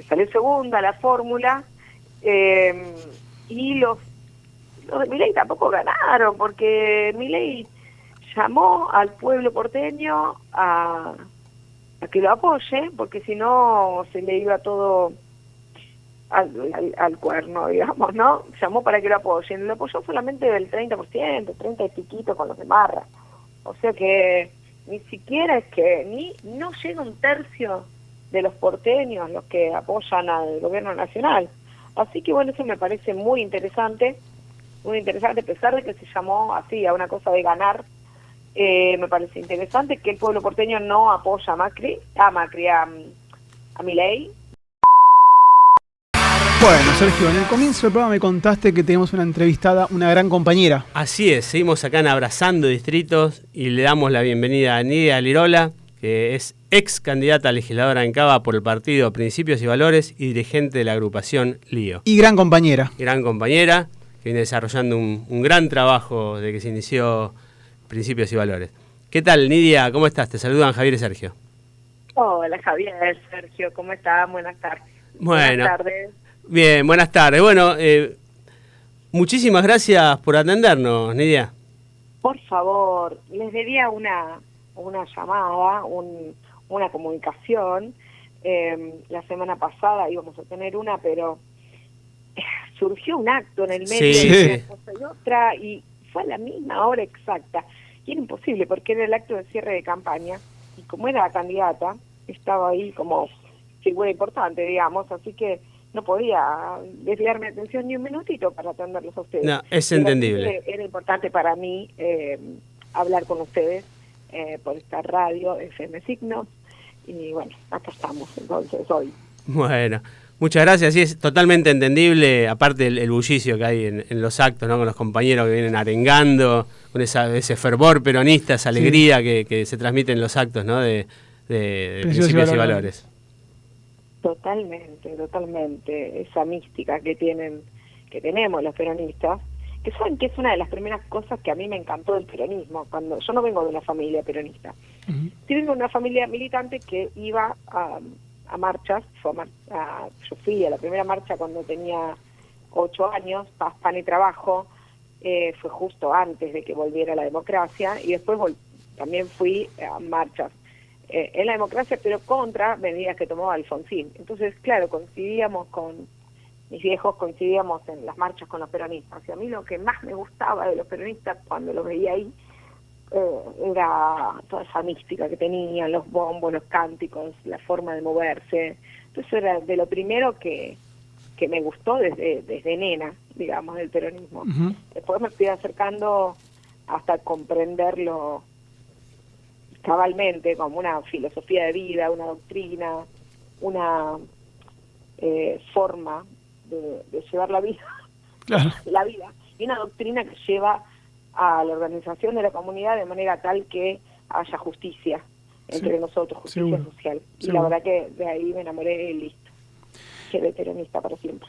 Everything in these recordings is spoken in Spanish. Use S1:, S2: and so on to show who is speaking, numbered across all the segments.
S1: salió segunda la fórmula, y los de Milei tampoco ganaron, porque Milei llamó al pueblo porteño a que lo apoye, porque si no se le iba todo al cuerno, digamos, ¿no? Llamó para que lo apoyen. Lo apoyó solamente del 30%, 30 y piquito con los de Marra. O sea que ni siquiera no llega un tercio de los porteños los que apoyan al gobierno nacional. Así que bueno, eso me parece muy interesante, a pesar de que se llamó así a una cosa de ganar. Me parece interesante que el pueblo porteño no apoya a Milei.
S2: Bueno, Sergio, en el comienzo del programa me contaste que tenemos una entrevistada, una gran compañera.
S3: Así es, seguimos acá en Abrazando Distritos y le damos la bienvenida a Nidia Lirola, que es ex candidata a legisladora en Cava por el partido Principios y Valores y dirigente de la agrupación Lío.
S2: Y gran compañera.
S3: Gran compañera, que viene desarrollando un gran trabajo desde que se inició Principios y Valores. ¿Qué tal, Nidia? ¿Cómo estás? Te saludan Javier y Sergio.
S1: Hola, Javier, Sergio, ¿cómo están? Buenas tardes.
S3: Bueno,
S1: buenas tardes.
S3: Bien, buenas tardes. Bueno, muchísimas gracias por atendernos, Nidia.
S1: Por favor, les debía una llamada, una comunicación. La semana pasada íbamos a tener una, pero surgió un acto en el medio de una cosa y otra, y fue a la misma hora exacta. Y era imposible, porque era el acto de cierre de campaña, y como era candidata, estaba ahí como figura importante, digamos, así que no podía desviarme atención ni un minutito para atenderlos a ustedes.
S3: No, es entendible.
S1: Era importante para mí hablar con ustedes por esta radio FM Signos, y bueno, acá estamos entonces hoy.
S3: Bueno, muchas gracias. Sí, es totalmente entendible, aparte el bullicio que hay en los actos, ¿no? Con los compañeros que vienen arengando, con ese fervor peronista, esa alegría que se transmite en los actos, ¿no? de Principios y Valores.
S1: Totalmente, esa mística que tenemos los peronistas, que saben que es una de las primeras cosas que a mí me encantó del peronismo. Cuando yo no vengo de una familia peronista, sí vengo de una familia militante que iba a marchas. Yo fui a la primera marcha cuando tenía 8 años, Paz, Pan y Trabajo, fue justo antes de que volviera la democracia, y después también fui a marchas en la democracia, pero contra medidas que tomó Alfonsín. Entonces, claro, coincidíamos con mis viejos, coincidíamos en las marchas con los peronistas. Y a mí lo que más me gustaba de los peronistas cuando los veía ahí era toda esa mística que tenían, los bombos, los cánticos, la forma de moverse. Entonces era de lo primero que me gustó desde nena, digamos, del peronismo. Después me fui acercando hasta comprenderlo cabalmente como una filosofía de vida, una doctrina, una forma de llevar la vida,
S2: claro.
S1: La vida, y una doctrina que lleva a la organización de la comunidad de manera tal que haya justicia entre nosotros, justicia social. Y la verdad que de ahí me enamoré y listo. Quedé peronista para siempre.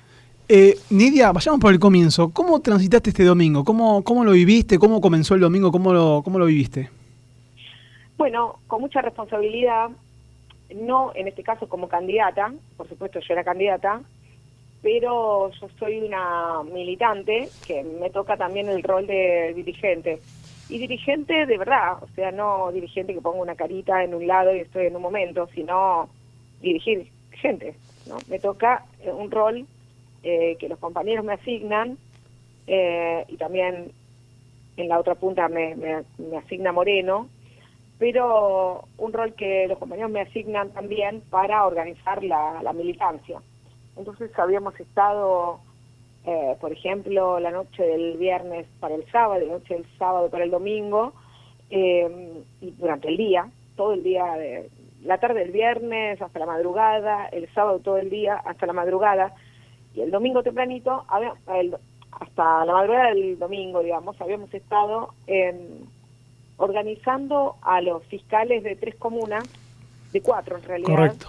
S2: Nidia, vayamos por el comienzo. ¿Cómo transitaste este domingo? ¿Cómo lo viviste? ¿Cómo comenzó el domingo? ¿Cómo lo viviste?
S1: Bueno, con mucha responsabilidad, no en este caso como candidata, por supuesto yo era candidata, pero yo soy una militante que me toca también el rol de dirigente. Y dirigente de verdad, o sea, no dirigente que ponga una carita en un lado y estoy en un momento, sino dirigir gente, ¿no? Me toca un rol que los compañeros me asignan, y también en la otra punta me asigna Moreno, pero un rol que los compañeros me asignan también para organizar la militancia. Entonces habíamos estado, por ejemplo, la noche del viernes para el sábado, la noche del sábado para el domingo, y durante el día, todo el día, la tarde del viernes hasta la madrugada, el sábado todo el día hasta la madrugada, y el domingo tempranito, hasta la madrugada del domingo, digamos, habíamos estado organizando a los fiscales de 3 comunas, de 4 en realidad.
S2: Correcto.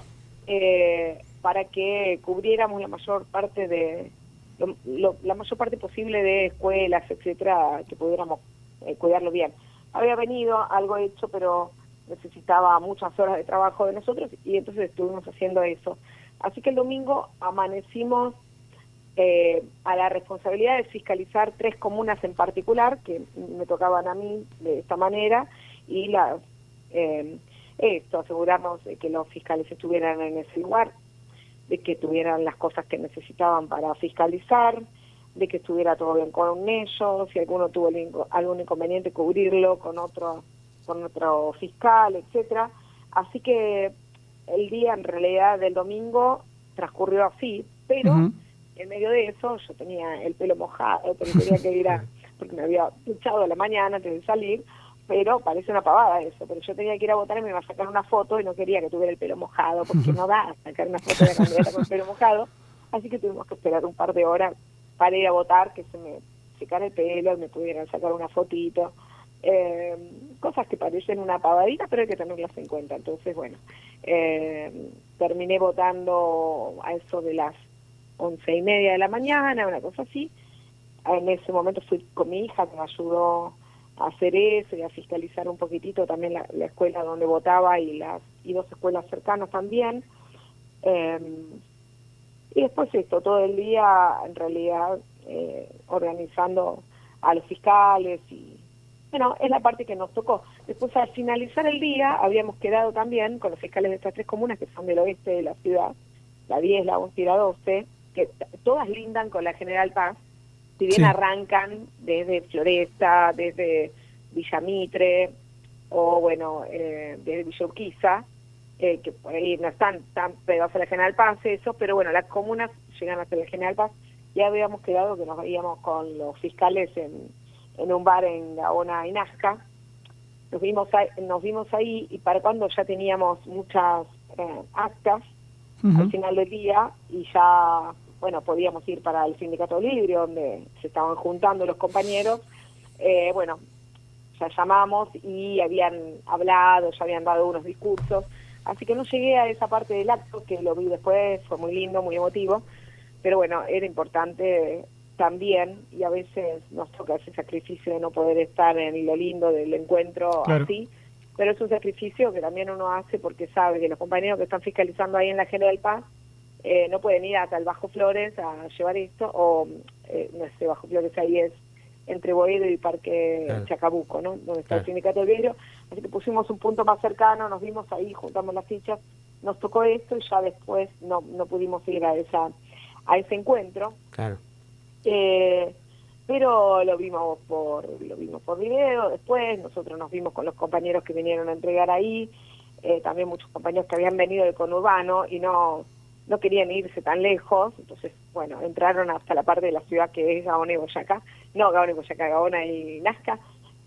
S1: Para que cubriéramos la mayor parte la mayor parte posible de escuelas, etcétera, que pudiéramos cuidarlo bien. Había venido algo hecho, pero necesitaba muchas horas de trabajo de nosotros, y entonces estuvimos haciendo eso. Así que el domingo amanecimos a la responsabilidad de fiscalizar 3 comunas en particular, que me tocaban a mí de esta manera, y asegurarnos de que los fiscales estuvieran en ese lugar, de que tuvieran las cosas que necesitaban para fiscalizar, de que estuviera todo bien con ellos, si alguno tuvo algún inconveniente, cubrirlo con otro fiscal, etcétera. Así que el día en realidad del domingo transcurrió así, pero en medio de eso yo tenía el pelo mojado, pero tenía que ir porque me había duchado a la mañana antes de salir, pero parece una pavada eso, pero yo tenía que ir a votar y me iba a sacar una foto y no quería que tuviera el pelo mojado, porque no da a sacar una foto de la candidata con el pelo mojado, así que tuvimos que esperar un par de horas para ir a votar, que se me secara el pelo y me pudieran sacar una fotito, cosas que parecen una pavadita, pero hay que tenerlas en cuenta. Entonces, bueno, terminé votando a eso de las 11:30 de la mañana, una cosa así. En ese momento fui con mi hija, que me ayudó a hacer eso y a fiscalizar un poquitito también la escuela donde votaba y 2 escuelas cercanas también. Y después esto, todo el día en realidad organizando a los fiscales y bueno, es la parte que nos tocó. Después al finalizar el día habíamos quedado también con los fiscales de estas 3 comunas que son del oeste de la ciudad, la 10, la 11 y la 12, que todas lindan con la General Paz, si bien arrancan desde Floresta, desde Villa Mitre, o bueno, desde Villa Urquiza, que por ahí no están tan pegados a la General Paz, eso, pero bueno, las comunas llegan hasta la General Paz. Ya habíamos quedado que nos veíamos con los fiscales en un bar en Gaona y Nazca. Nos vimos ahí y para cuando ya teníamos muchas actas al final del día y ya, bueno, podíamos ir para el Sindicato Libre, donde se estaban juntando los compañeros, bueno, ya llamamos y habían hablado, ya habían dado unos discursos, así que no llegué a esa parte del acto, que lo vi después, fue muy lindo, muy emotivo, pero bueno, era importante también, y a veces nos toca ese sacrificio de no poder estar en lo lindo del encuentro así, pero es un sacrificio que también uno hace porque sabe que los compañeros que están fiscalizando ahí en la General Paz no pueden ir hasta el Bajo Flores a llevar esto, o no sé, Bajo Flores ahí es entre Boedo y Parque Chacabuco, ¿no? Donde está el Sindicato del Vidrio, así que pusimos un punto más cercano, nos vimos ahí, juntamos las fichas, nos tocó esto y ya después no pudimos ir a ese encuentro.
S3: Claro.
S1: Pero lo vimos por video después, nosotros nos vimos con los compañeros que vinieron a entregar ahí, también muchos compañeros que habían venido del conurbano y no querían irse tan lejos, entonces, bueno, entraron hasta la parte de la ciudad que es Gaona y Boyacá, Gaona y Nazca,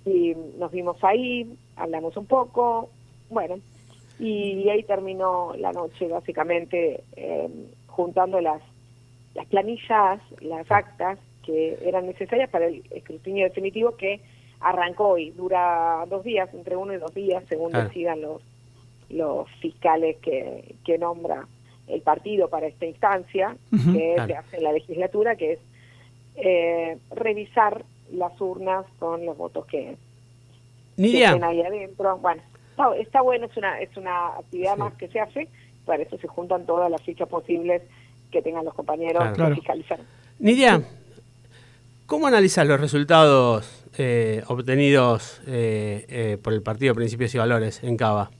S1: y nos vimos ahí, hablamos un poco, bueno, y ahí terminó la noche básicamente juntando las planillas, las actas que eran necesarias para el escrutinio definitivo que arrancó hoy, dura 2 días, entre 1 y 2 días, según decidan los fiscales que nombra el partido para esta instancia, que se hace en la legislatura, que es revisar las urnas con los votos que estén ahí adentro. Bueno, está bueno, es una actividad más que se hace, para eso se juntan todas las fichas posibles que tengan los compañeros que fiscalizar.
S3: Nidia, ¿cómo analizas los resultados obtenidos por el Partido Principios y Valores en Cava?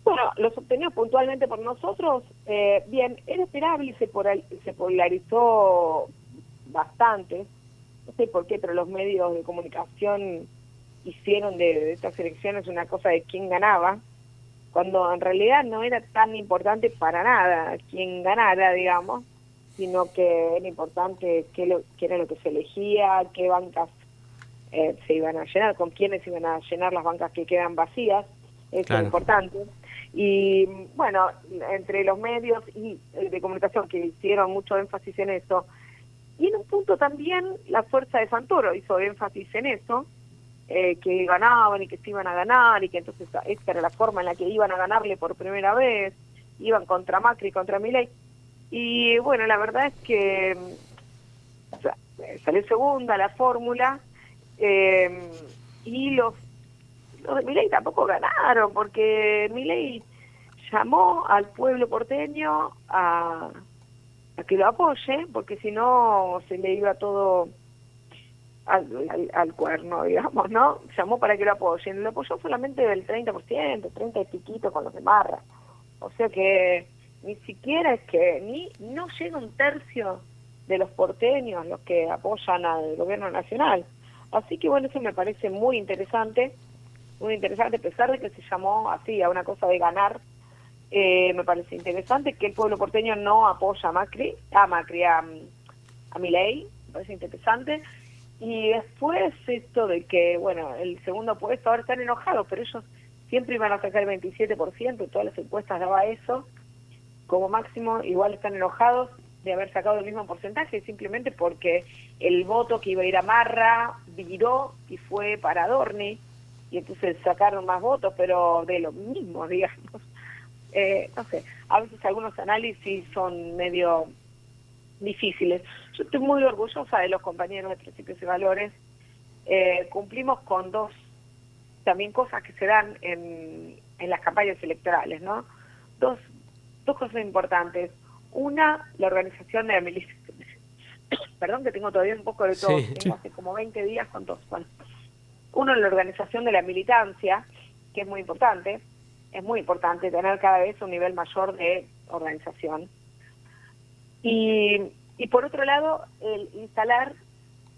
S1: Bueno, los obtenidos puntualmente por nosotros, bien, era esperable, se polarizó bastante, no sé por qué, pero los medios de comunicación hicieron de estas elecciones una cosa de quién ganaba, cuando en realidad no era tan importante para nada quién ganara, digamos, sino que era importante qué era lo que se elegía, qué bancas se iban a llenar, con quiénes iban a llenar las bancas que quedan vacías, eso es importante. Y bueno, entre los medios y de comunicación que hicieron mucho énfasis en eso, y en un punto también la fuerza de Santoro hizo énfasis en eso, que ganaban y que se iban a ganar y que entonces esta era la forma en la que iban a ganarle por primera vez, iban contra Macri, contra Milei, y bueno, la verdad es que salió segunda la fórmula, y los de Milei tampoco ganaron, porque Milei llamó al pueblo porteño a que lo apoye, porque si no se le iba todo al cuerno, digamos, ¿no? Llamó para que lo apoyen. Lo apoyó solamente del 30%, 30 y piquito con los de Marra. O sea que ni siquiera no llega un tercio de los porteños los que apoyan al gobierno nacional. Así que bueno, eso me parece muy interesante, a pesar de que se llamó así a una cosa de ganar. Me parece interesante que el pueblo porteño no apoya a Milei, me parece interesante. Y después esto de que, bueno, el segundo puesto, ahora están enojados, pero ellos siempre iban a sacar el 27%, todas las encuestas daba eso, como máximo. Igual están enojados de haber sacado el mismo porcentaje, simplemente porque el voto que iba a ir a Marra viró y fue para Adorni, y entonces sacaron más votos, pero de lo mismo, digamos. No sé, a veces algunos análisis son medio difíciles. Yo estoy muy orgullosa de los compañeros de Principios y Valores. Cumplimos con dos también cosas que se dan en las campañas electorales, ¿no? Dos cosas importantes. Una, la organización de la militancia. Perdón que tengo todavía un poco de tos, tengo hace como 20 días con tos. Bueno. Uno, la organización de la militancia, que es muy importante. Es muy importante tener cada vez un nivel mayor de organización. Y por otro lado, el instalar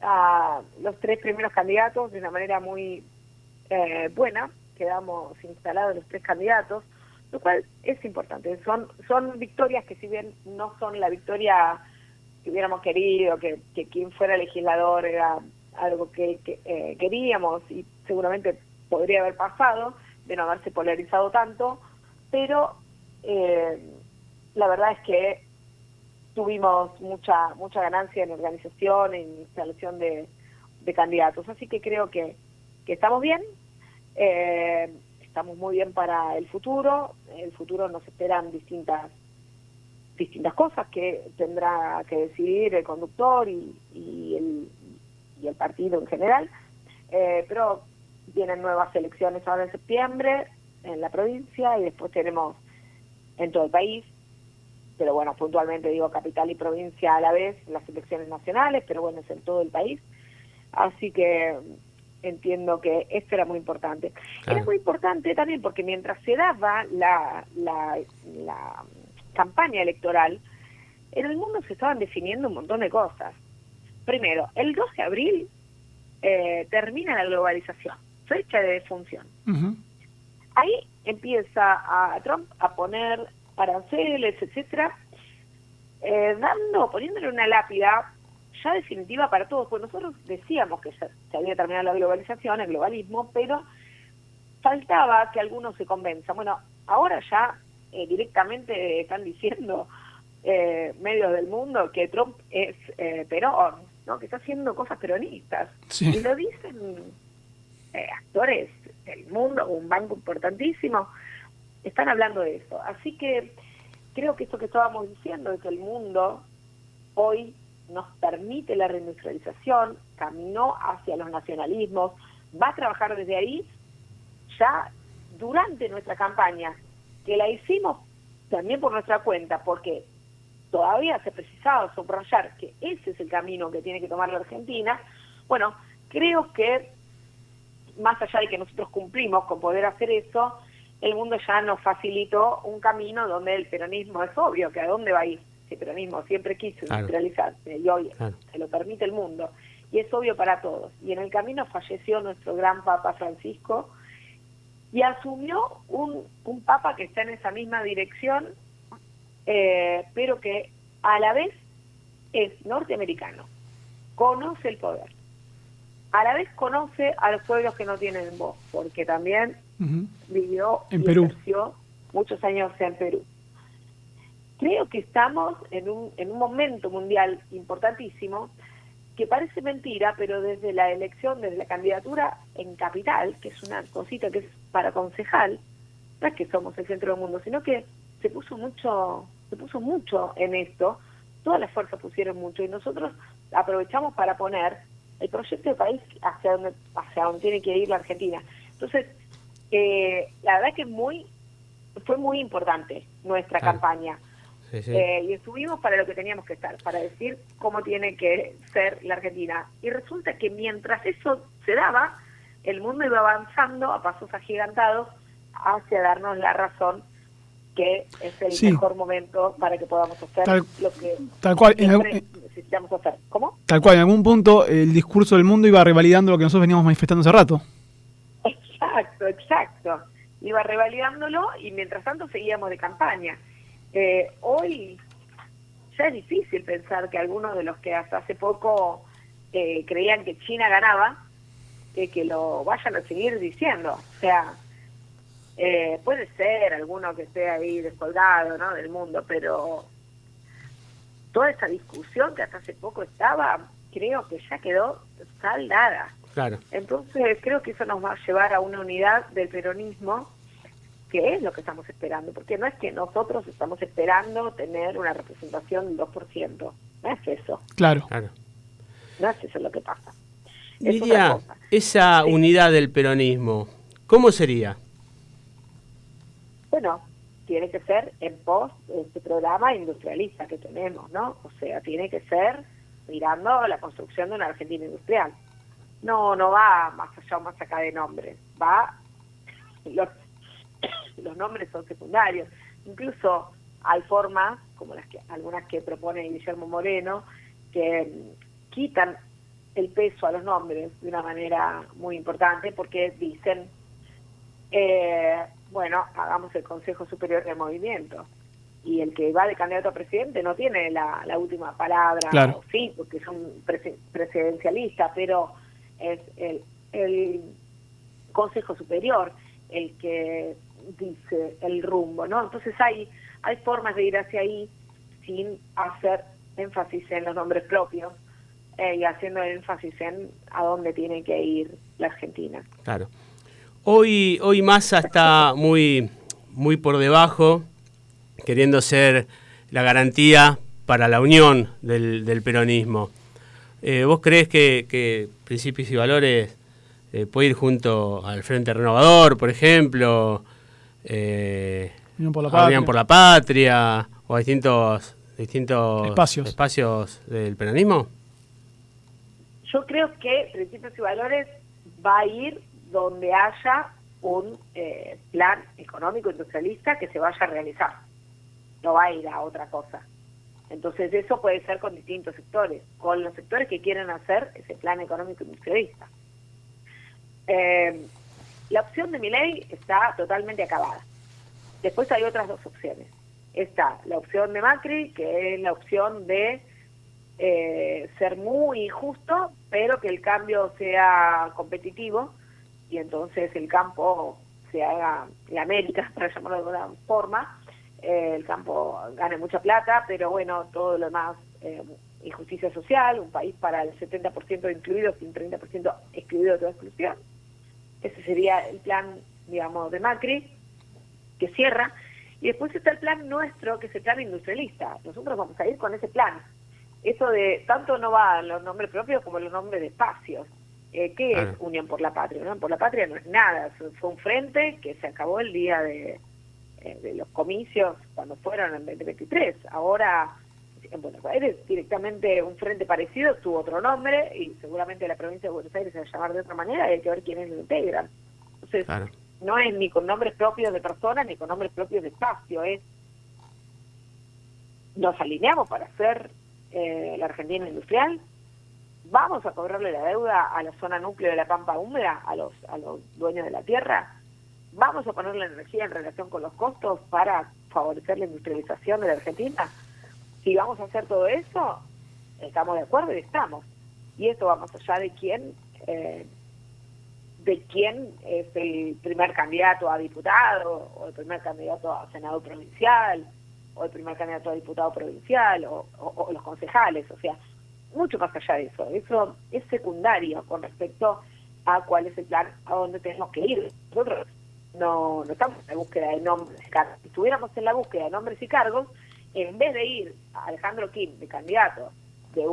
S1: a los 3 primeros candidatos de una manera muy buena. Quedamos instalados los 3 candidatos, lo cual es importante. Son victorias que, si bien no son la victoria que hubiéramos querido, que quien fuera legislador era algo que queríamos y seguramente podría haber pasado, de no haberse polarizado tanto, pero la verdad es que tuvimos mucha ganancia en organización, en instalación de candidatos. Así que creo que estamos bien, estamos muy bien para el futuro. El futuro nos esperan distintas cosas que tendrá que decidir el conductor y el partido en general, pero vienen nuevas elecciones ahora en septiembre en la provincia y después tenemos en todo el país, pero bueno, puntualmente digo capital y provincia a la vez, las elecciones nacionales, pero bueno, es en todo el país. Así que entiendo que esto era muy importante. Claro. Era muy importante también porque mientras se daba la campaña electoral, en el mundo se estaban definiendo un montón de cosas. Primero, el 2 de abril termina la globalización, fecha de defunción. Uh-huh. Ahí empieza a Trump a poner aranceles, etcétera, poniéndole una lápida ya definitiva para todos, pues nosotros decíamos que ya se había terminado la globalización, el globalismo, pero faltaba que algunos se convenzan. Bueno, ahora ya directamente están diciendo medios del mundo que Trump es Perón, ¿no? Que está haciendo cosas peronistas. Sí. Y lo dicen actores del mundo, un banco importantísimo, están hablando de eso. Así que creo que esto que estábamos diciendo, de que el mundo hoy nos permite la reindustrialización, caminó hacia los nacionalismos, va a trabajar desde ahí, ya durante nuestra campaña, que la hicimos también por nuestra cuenta, porque todavía se precisaba subrayar que ese es el camino que tiene que tomar la Argentina. Bueno, creo que más allá de que nosotros cumplimos con poder hacer eso, el mundo ya nos facilitó un camino donde el peronismo es obvio que a dónde va a ir. El peronismo siempre quiso industrializarse y hoy se lo permite el mundo y es obvio para todos. Y en el camino falleció nuestro gran Papa Francisco y asumió un Papa que está en esa misma dirección, pero que a la vez es norteamericano, conoce el poder, a la vez conoce a los pueblos que no tienen voz, porque también vivió en Perú, ejerció muchos años en Perú. Creo que estamos en un momento mundial importantísimo, que parece mentira, pero desde la elección, desde la candidatura en capital, que es una cosita que es para concejal, no es que somos el centro del mundo, sino que se puso mucho en esto, todas las fuerzas pusieron mucho, y nosotros aprovechamos para poner el proyecto de país hacia donde tiene que ir la Argentina. Entonces, la verdad que es muy fue muy importante nuestra campaña.
S3: Sí, sí.
S1: Y estuvimos para lo que teníamos que estar, para decir cómo tiene que ser la Argentina. Y resulta que mientras eso se daba, el mundo iba avanzando a pasos agigantados hacia darnos la razón que es el mejor momento para que podamos hacer lo que
S2: tal cual,
S1: necesitamos hacer. ¿Cómo?
S2: Tal cual, en algún punto el discurso del mundo iba revalidando lo que nosotros veníamos manifestando hace rato.
S1: Exacto. Iba revalidándolo y mientras tanto seguíamos de campaña. Hoy ya es difícil pensar que algunos de los que hasta hace poco creían que China ganaba, que lo vayan a seguir diciendo. O sea, puede ser alguno que esté ahí descolgado, ¿no?, del mundo, pero toda esa discusión que hasta hace poco estaba, creo que ya quedó saldada.
S3: Claro.
S1: Entonces creo que eso nos va a llevar a una unidad del peronismo, que es lo que estamos esperando, porque no es que nosotros estamos esperando tener una representación del 2%, no es eso.
S2: Claro.
S1: No es eso lo que pasa.
S3: Lidia, esa unidad del peronismo, ¿cómo sería?
S1: Bueno, tiene que ser en pos de este programa industrialista que tenemos, ¿no? O sea, tiene que ser mirando la construcción de una Argentina industrial. No va más allá o más acá de nombres, los nombres son secundarios. Incluso hay formas, como algunas que propone Guillermo Moreno, que quitan el peso a los nombres de una manera muy importante, porque dicen, bueno, hagamos el Consejo Superior del Movimiento, y el que va de candidato a presidente no tiene la última palabra.
S2: Claro.
S1: Sí, porque es un presidencialista, pero es el Consejo Superior el que dice el rumbo, ¿no? Entonces hay formas de ir hacia ahí sin hacer énfasis en los nombres propios y haciendo énfasis en a dónde tiene que ir la Argentina.
S3: Claro. Hoy Massa está muy por debajo, queriendo ser la garantía para la unión del peronismo. ¿Vos creés que Principios y Valores puede ir junto al Frente Renovador, por ejemplo,
S2: Unión
S3: por la Patria, o a distintos
S2: espacios
S3: del peronismo?
S1: Yo creo que Principios y Valores va a ir donde haya un plan económico industrialista que se vaya a realizar. No va a ir a otra cosa. Entonces eso puede ser con distintos sectores, con los sectores que quieren hacer ese plan económico industrialista. La opción de Milei está totalmente acabada. Después hay otras dos opciones. Está la opción de Macri, que es la opción de ser muy justo, pero que el cambio sea competitivo, y entonces el campo se haga la América, para llamarlo de alguna forma, el campo gane mucha plata, pero bueno, todo lo demás, injusticia social, un país para el 70% de incluidos y un 30% excluido de toda exclusión. Ese sería el plan, digamos, de Macri, que cierra. Y después está el plan nuestro, que es el plan industrialista. Nosotros vamos a ir con ese plan. Eso de, tanto no va en los nombres propios como en los nombres de espacios. ¿Qué es Unión por la Patria? Unión por la Patria no es nada, fue un frente que se acabó el día de los comicios cuando fueron en 2023. Ahora, en Buenos Aires, directamente un frente parecido tuvo otro nombre y seguramente la provincia de Buenos Aires se va a llamar de otra manera y hay que ver quiénes lo integran. Entonces, no es ni con nombres propios de personas ni con nombres propios de espacio, nos alineamos para hacer la Argentina industrial. Vamos a cobrarle la deuda a la zona núcleo de la Pampa Húmeda, a los dueños de la tierra. Vamos a poner la energía en relación con los costos para favorecer la industrialización de la Argentina. Si vamos a hacer todo eso, estamos de acuerdo y estamos. Y esto va más allá de quién es el primer candidato a diputado, o el primer candidato a senador provincial, o el primer candidato a diputado provincial, o los concejales. O sea, mucho más allá de eso. Eso es secundario con respecto a cuál es el plan, a dónde tenemos que ir. Nosotros no estamos en la búsqueda de nombres y cargos. Si estuviéramos en la búsqueda de nombres y cargos, en vez de ir a Alejandro Kim de candidato de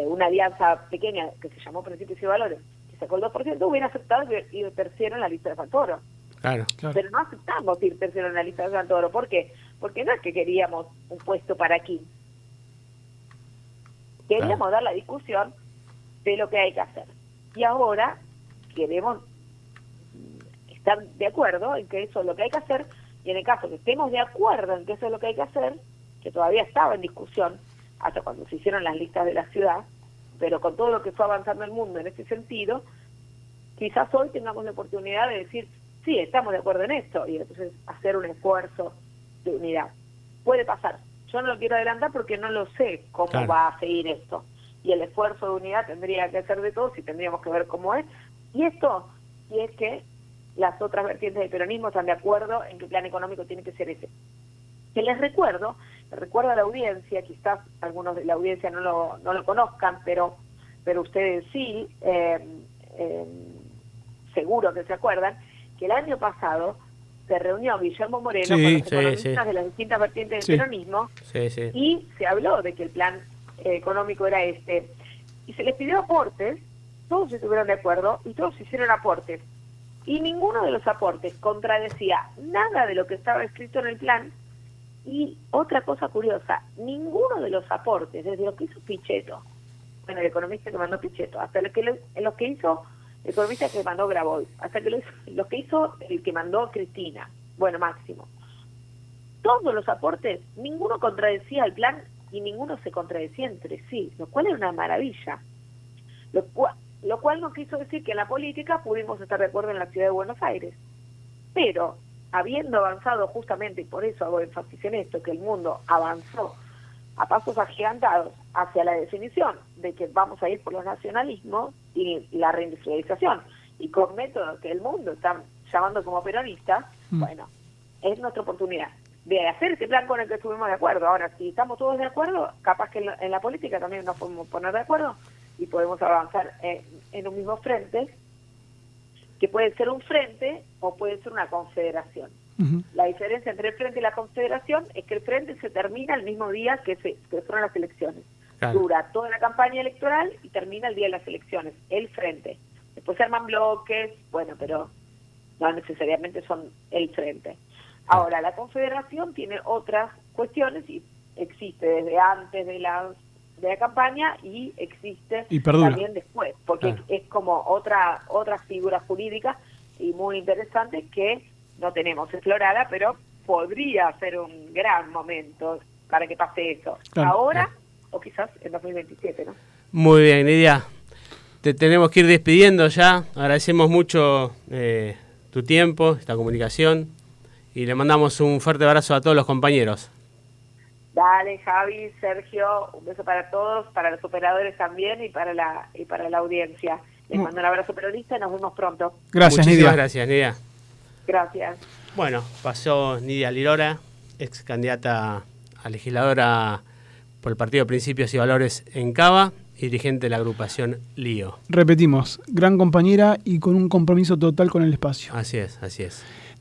S1: una alianza pequeña que se llamó Principios y Valores, que sacó el 2%, hubiera aceptado y tercero en la lista de Fantoro.
S3: Claro.
S1: Pero no aceptamos ir tercero en la lista de Santoro. ¿Por qué? Porque no es que queríamos un puesto para aquí. Queríamos dar la discusión de lo que hay que hacer. Y ahora queremos estar de acuerdo en que eso es lo que hay que hacer, y en el caso que estemos de acuerdo en que eso es lo que hay que hacer, que todavía estaba en discusión hasta cuando se hicieron las listas de la ciudad, pero con todo lo que fue avanzando el mundo en ese sentido, quizás hoy tengamos la oportunidad de decir, sí, estamos de acuerdo en esto, y entonces hacer un esfuerzo de unidad. Puede pasar. Yo no lo quiero adelantar porque no lo sé cómo va a seguir esto. Y el esfuerzo de unidad tendría que ser de todos y tendríamos que ver cómo es. Y esto, si es que las otras vertientes del peronismo están de acuerdo en que el plan económico tiene que ser ese. Que les recuerdo a la audiencia, quizás algunos de la audiencia no lo conozcan, pero ustedes sí, seguro que se acuerdan, que el año pasado se reunió Guillermo Moreno con los economistas de las distintas vertientes del peronismo y se habló de que el plan económico era este. Y se les pidió aportes, todos estuvieron de acuerdo y todos hicieron aportes. Y ninguno de los aportes contradecía nada de lo que estaba escrito en el plan. Y otra cosa curiosa, ninguno de los aportes, desde lo que hizo Pichetto, bueno, el economista que mandó Pichetto, hasta los que hizo el economista que mandó Grabois, hasta que los que hizo el que mandó Cristina, bueno, Máximo. Todos los aportes, ninguno contradecía el plan y ninguno se contradecía entre sí, lo cual era una maravilla. Lo cual no quiso decir que en la política pudimos estar de acuerdo en la ciudad de Buenos Aires. Pero, habiendo avanzado justamente, y por eso hago énfasis en esto, que el mundo avanzó a pasos agigantados hacia la definición de que vamos a ir por los nacionalismos y la reindustrialización, y con métodos que el mundo está llamando como peronistas, bueno, es nuestra oportunidad de hacer ese plan con el que estuvimos de acuerdo. Ahora, si estamos todos de acuerdo, capaz que en la política también nos podemos poner de acuerdo y podemos avanzar en un mismo frente, que puede ser un frente o puede ser una confederación. La diferencia entre el frente y la confederación es que el frente se termina el mismo día que fueron las elecciones. Claro. Dura toda la campaña electoral y termina el día de las elecciones, el frente. Después se arman bloques, bueno, pero no necesariamente son el frente. Ahora, la confederación tiene otras cuestiones y existe desde antes de la campaña y existe también después, porque es como otra figura jurídica y muy interesante que no tenemos explorada, pero podría ser un gran momento para que pase eso. Ahora o quizás en 2027, ¿no?
S3: Muy bien, Nidia. Te tenemos que ir despidiendo ya. Agradecemos mucho tu tiempo, esta comunicación, y le mandamos un fuerte abrazo a todos los compañeros.
S1: Dale, Javi, Sergio, un beso para todos, para los operadores también y para la audiencia. Les mando un abrazo peronista y nos vemos pronto.
S2: Gracias,
S3: Muchísimas
S2: Nidia.
S3: Gracias, Nidia.
S1: Gracias.
S3: Bueno, pasó Nidia Lirora, ex candidata a legisladora por el Partido Principios y Valores en Cava y dirigente de la agrupación Lío.
S2: Repetimos, gran compañera y con un compromiso total con el espacio.
S3: Así es, así es.